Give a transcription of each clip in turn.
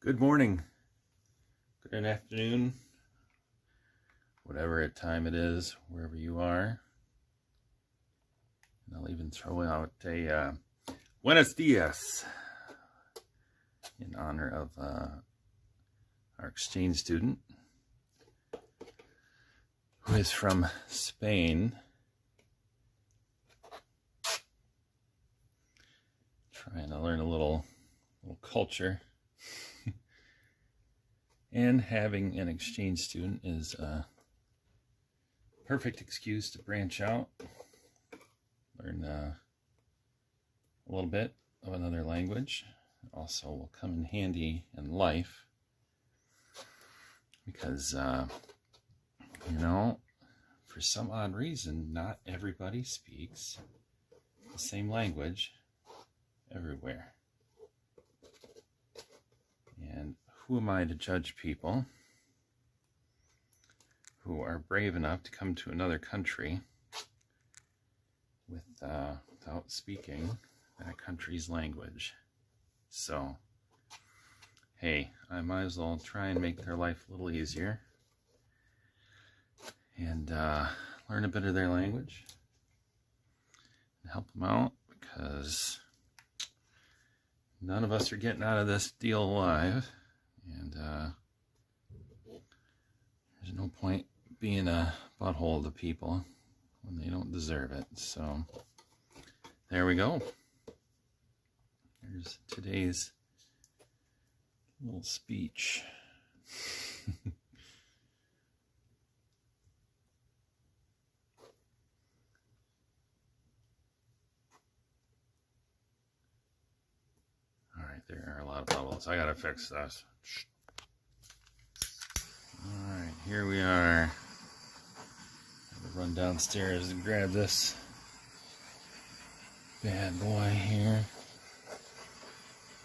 Good morning, good afternoon, whatever time it is, wherever you are. And I'll even throw out a Buenos Dias in honor of our exchange student who is from Spain. Trying to learn a little culture. And having an exchange student is a perfect excuse to branch out, learn a little bit of another language. Also will come in handy in life because, you know, for some odd reason, not everybody speaks the same language everywhere. And who am I to judge people who are brave enough to come to another country without speaking that country's language? So, hey, I might as well try and make their life a little easier and learn a bit of their language and help them out, because none of us are getting out of this deal alive. And there's no point being a butthole to people when they don't deserve it. So there we go. There's today's little speech. All right, there are a lot of bubbles. I gotta fix this. Alright, here we are. I'm gonna run downstairs and grab this bad boy here.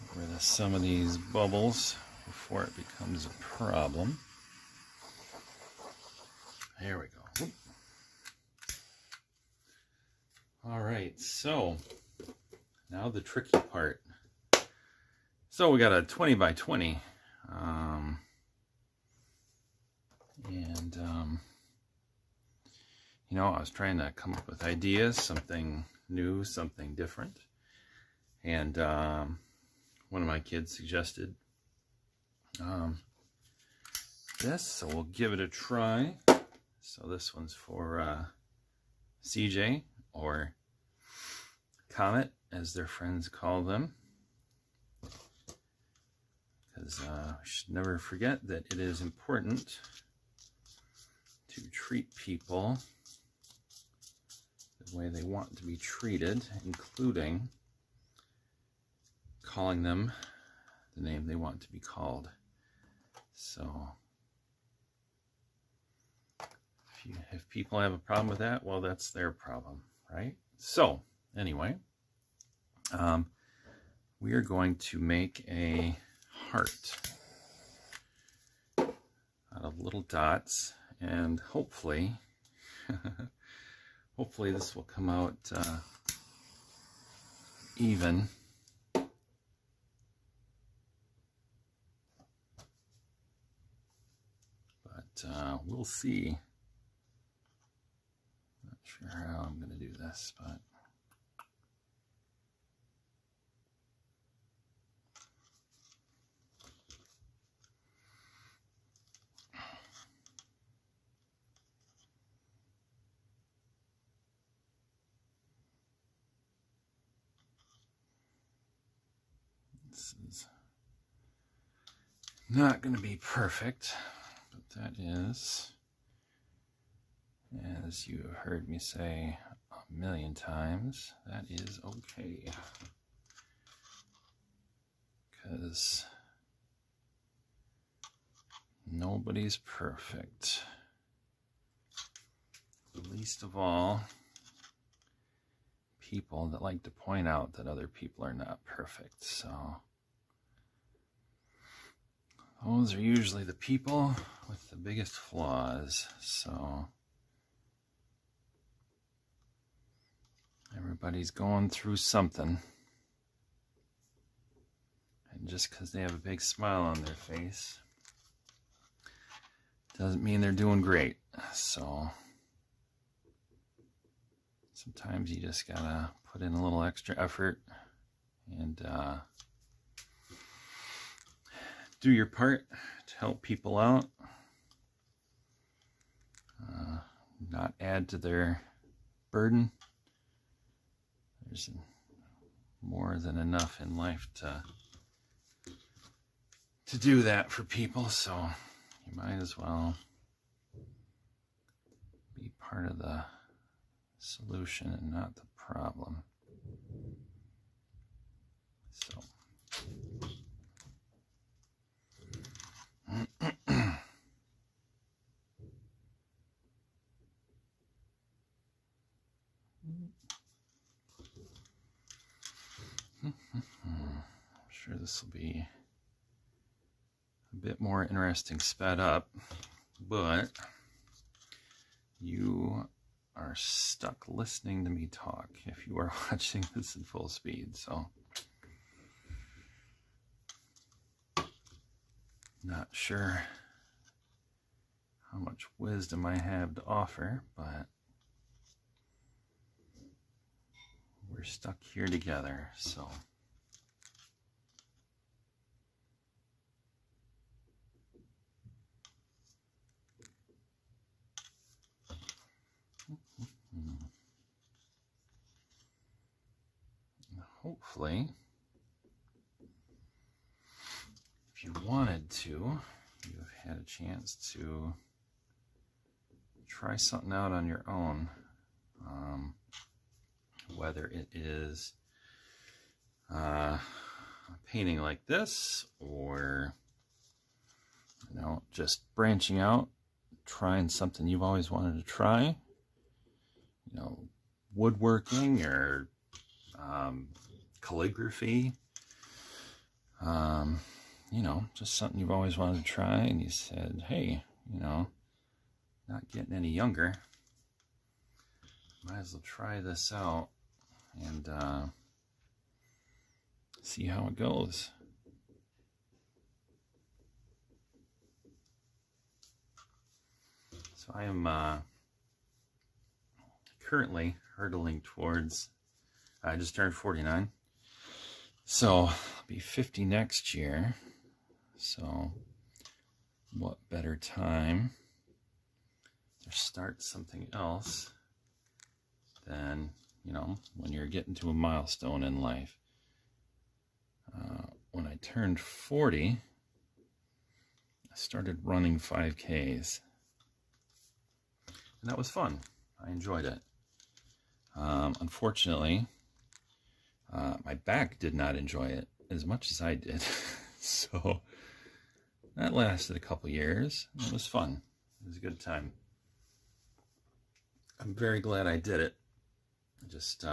Get rid of some of these bubbles before it becomes a problem. There we go. Alright, so now the tricky part. So we got a 20 by 20. You know, I was trying to come up with ideas, something new, something different. And one of my kids suggested this, so we'll give it a try. So this one's for CJ, or Comet, as their friends call them. Because we should never forget that it is important to treat people the way they want to be treated, including calling them the name they want to be called. So if people have a problem with that, well, that's their problem, right? So anyway, we are going to make a heart out of little dots, and hopefully hopefully this will come out even. But we'll see. Not sure how I'm going to do this, but this is not going to be perfect, but that is, as you have heard me say a million times, that is okay. Because nobody's perfect. Least of all, people that like to point out that other people are not perfect. So those are usually the people with the biggest flaws. So everybody's going through something. And And just because they have a big smile on their face doesn't mean they're doing great. So sometimes you just gotta put in a little extra effort and do your part to help people out. Not add to their burden. There's more than enough in life to do that for people, so you might as well be part of the solution and not the problem. So I'm sure this will be a bit more interesting sped up, but you are stuck listening to me talk if you are watching this in full speed, so not sure how much wisdom I have to offer, but we're stuck here together, so hopefully, if you wanted to, you have had a chance to try something out on your own, whether it is painting like this, or just branching out, trying something you've always wanted to try, woodworking or calligraphy, just something you've always wanted to try, and you said, hey, not getting any younger, might as well try this out and see how it goes. So I am currently hurtling towards, I just turned 49, so I'll be 50 next year. So what better time to start something else than, when you're getting to a milestone in life. When I turned 40, I started running 5Ks. And that was fun. I enjoyed it. Unfortunately, my back did not enjoy it as much as I did. So that lasted a couple years. It was fun. It was a good time. I'm very glad I did it. Just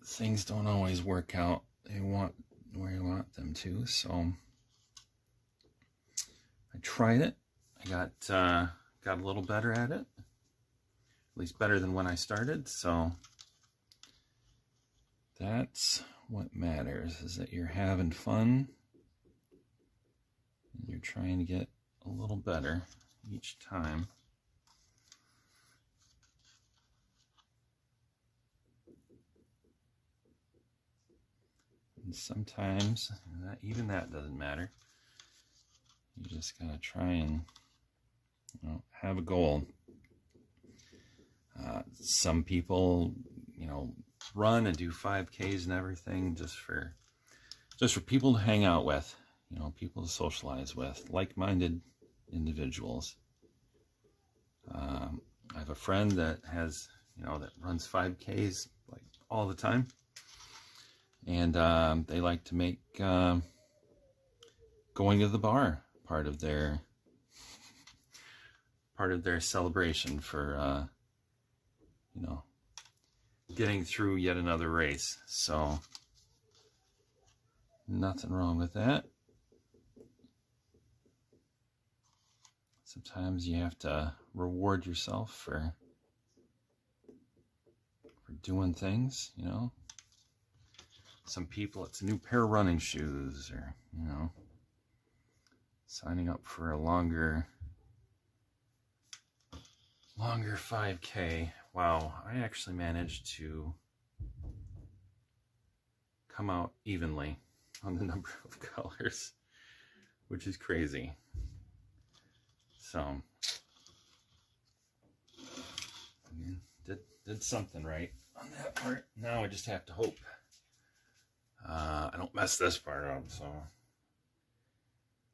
things don't always work out where you want them to. So I tried it. I got a little better at it, at least better than when I started. So that's what matters, is that you're having fun and you're trying to get a little better each time. And sometimes even that doesn't matter. You just gotta try and have a goal. Some people, run and do 5Ks and everything just for people to hang out with, people to socialize with, like-minded individuals. I have a friend that has, that runs 5Ks like all the time, and they like to make going to the bar part of their celebration for getting through yet another race. So nothing wrong with that. Sometimes you have to reward yourself for doing things, some people, it's a new pair of running shoes, or, you know, signing up for a longer 5K. Wow, I actually managed to come out evenly on the number of colors, which is crazy. So, did something right on that part. Now I just have to hope I don't mess this part up. So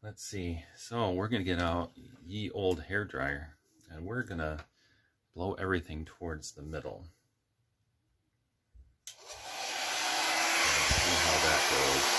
let's see. So we're gonna get out ye old hair dryer, and we're gonna blow everything towards the middle. Let's see how that goes.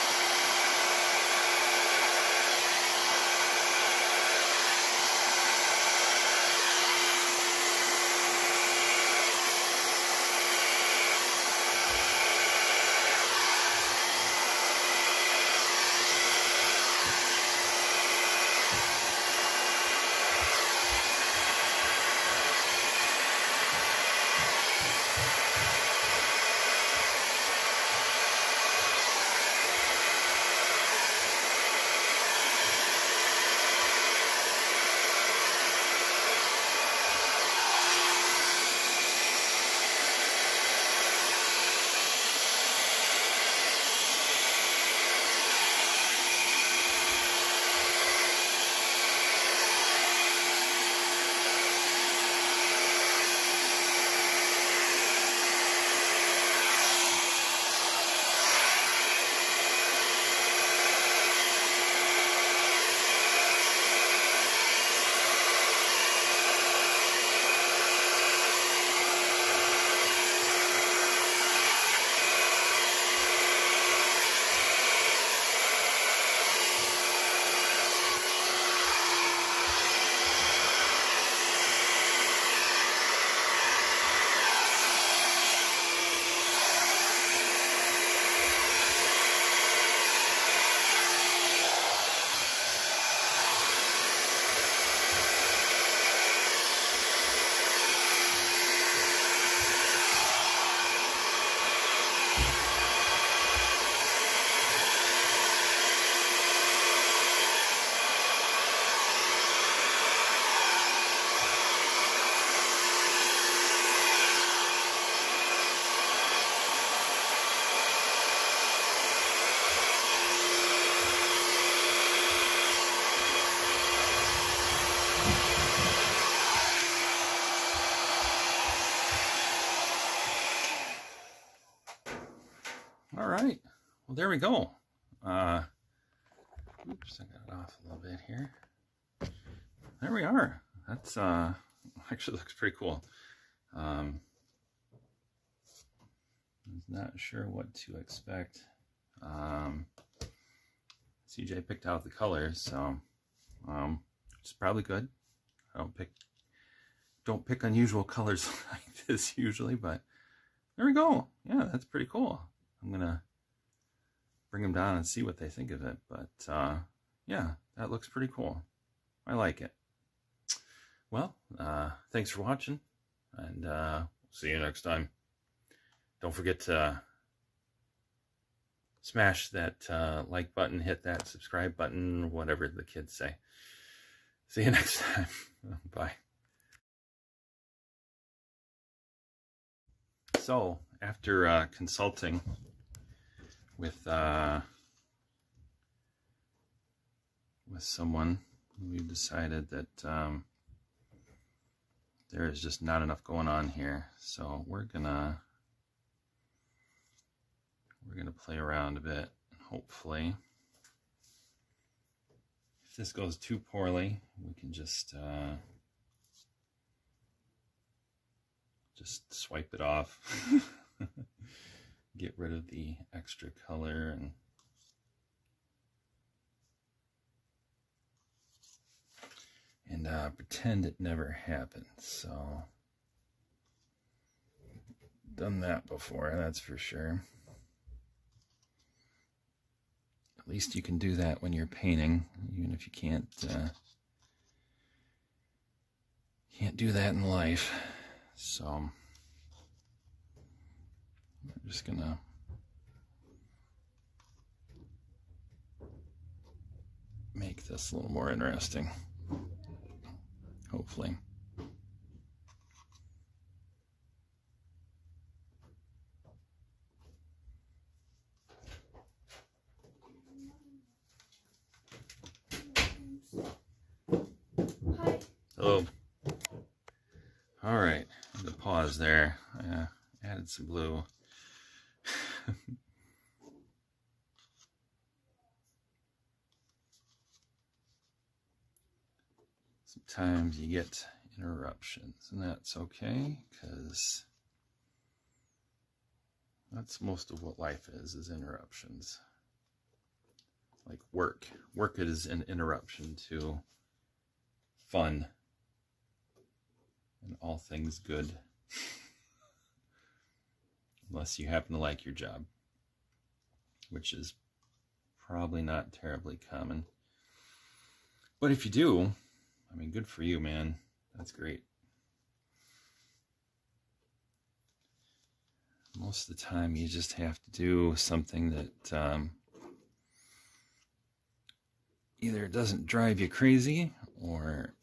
All right, well, there we go. Oops, I got it off a little bit here. There we are. That's actually looks pretty cool. I was not sure what to expect. CJ picked out the colors, so it's probably good. I don't pick unusual colors like this usually, but there we go. Yeah, that's pretty cool. I'm gonna bring them down and see what they think of it, but yeah, that looks pretty cool. I like it. Well, thanks for watching, and see you next time. Don't forget to smash that like button, hit that subscribe button, whatever the kids say. See you next time. Bye. So, after consulting with someone, we've decided that there is just not enough going on here. So we're gonna play around a bit. Hopefully, if this goes too poorly, we can just swipe it off. Get rid of the extra color and pretend it never happened. So, done that before, that's for sure. At least you can do that when you're painting, even if you can't do that in life. So I'm just gonna this a little more interesting. Hopefully. Hi. Hello. All right, the pause there. Added some glue. Sometimes you get interruptions, and that's okay, because that's most of what life is interruptions. Like work. Work is an interruption to fun and all things good. Unless you happen to like your job, which is probably not terribly common. But if you do, I mean, good for you, man. That's great. Most of the time, you just have to do something that either doesn't drive you crazy or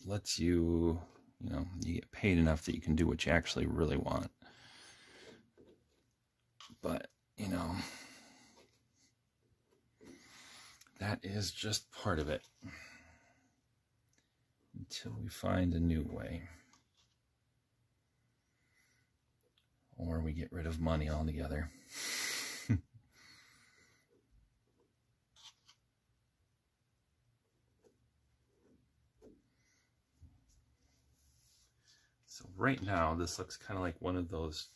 lets you, you get paid enough that you can do what you actually really want. But, that is just part of it. Until we find a new way. Or we get rid of money altogether. So right now, this looks kind of like one of those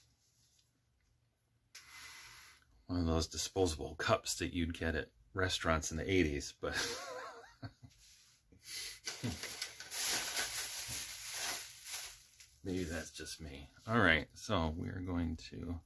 disposable cups that you'd get at restaurants in the 80s, but maybe that's just me. All right, so we're going to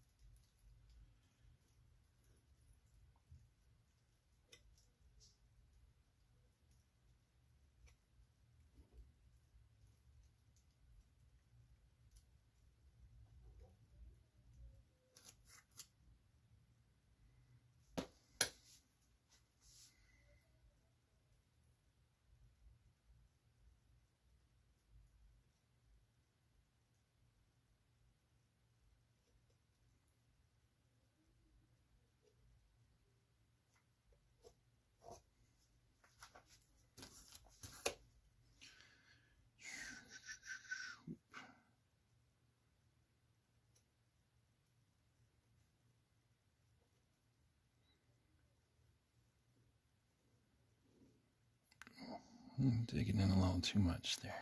digging in a little too much there.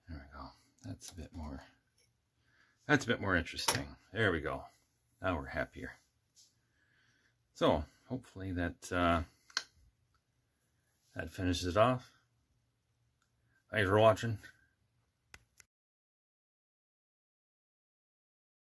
There we go. That's a bit more interesting. There we go. Now we're happier. So hopefully that finishes it off. Thanks for watching.